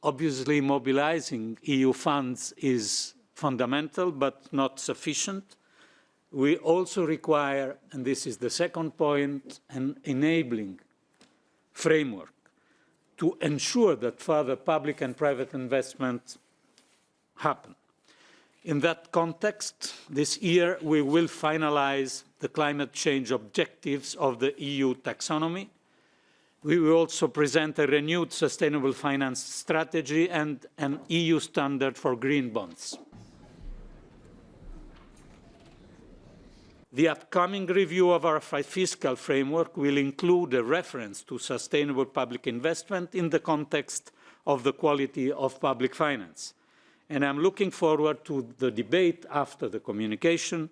obviously mobilizing EU funds is fundamental but not sufficient. We also require, and this is the second point, an enabling framework to ensure that further public and private investment happen. In that context, this year we will finalize the climate change objectives of the EU taxonomy. We will also present a renewed sustainable finance strategy and an EU standard for green bonds. The upcoming review of our fiscal framework will include a reference to sustainable public investment in the context of the quality of public finance. And I'm looking forward to the debate after the communication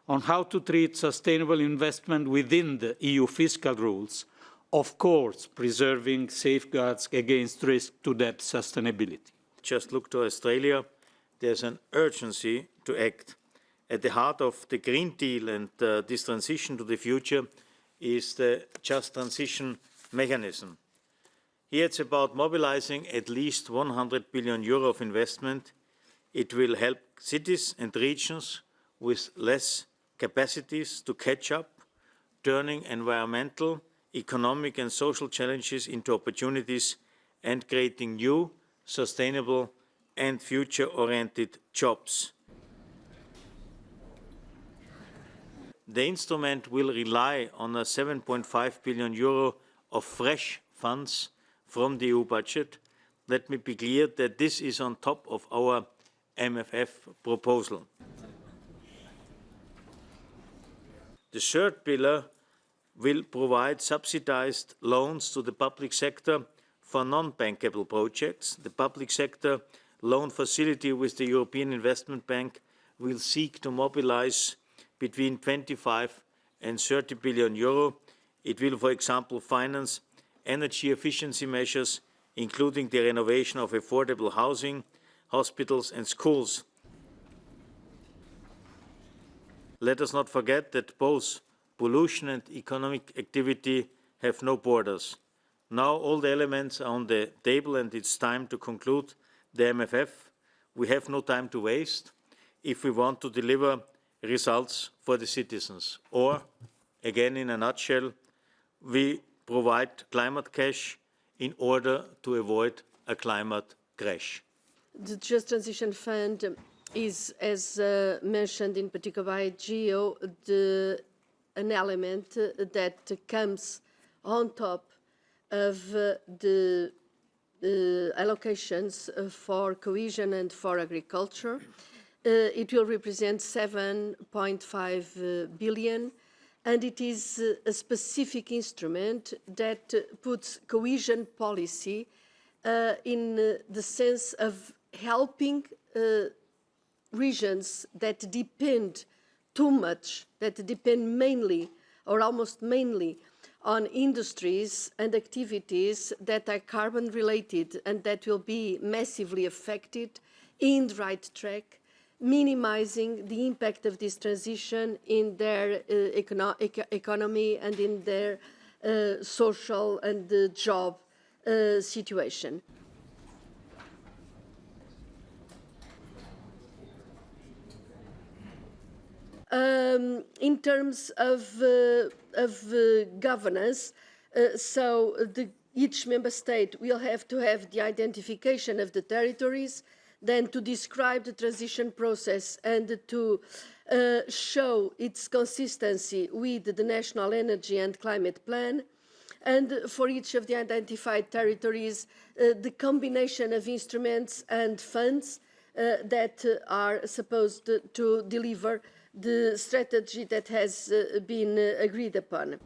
on how to treat sustainable investment within the EU fiscal rules, of course preserving safeguards against risk to debt sustainability. Just look to Australia. There's an urgency to act. At the heart of the Green Deal and this transition to the future is the Just Transition Mechanism. Here it's about mobilizing at least 100 billion euro of investment. It will help cities and regions with less capacities to catch up, turning environmental, economic and social challenges into opportunities and creating new, sustainable and future-oriented jobs. The instrument will rely on a 7.5 billion euro of fresh funds from the EU budget. Let me be clear that this is on top of our MFF proposal. The third pillar will provide subsidized loans to the public sector for non-bankable projects. The public sector loan facility with the European Investment Bank will seek to mobilize between 25 and 30 billion euro. It will, for example, finance energy efficiency measures, including the renovation of affordable housing, hospitals and schools. Let us not forget that both pollution and economic activity have no borders. Now all the elements are on the table and it's time to conclude the MFF. We have no time to waste if we want to deliver results for the citizens. Or, again in a nutshell, we provide climate cash in order to avoid a climate crash. The Just Transition Fund is, as mentioned in particular by Gio, an element that comes on top of the allocations for cohesion and for agriculture. It will represent 7.5 billion, and it is a specific instrument that puts cohesion policy in the sense of helping regions that depend too much, that depend mainly or almost mainly on industries and activities that are carbon related and that will be massively affected, in the right track, minimizing the impact of this transition in their economy and in their social and job situation. In terms of governance, each member state will have to have the identification of the territories, then to describe the transition process and to show its consistency with the National Energy and Climate Plan, and for each of the identified territories, the combination of instruments and funds that are supposed to deliver the strategy that has been agreed upon.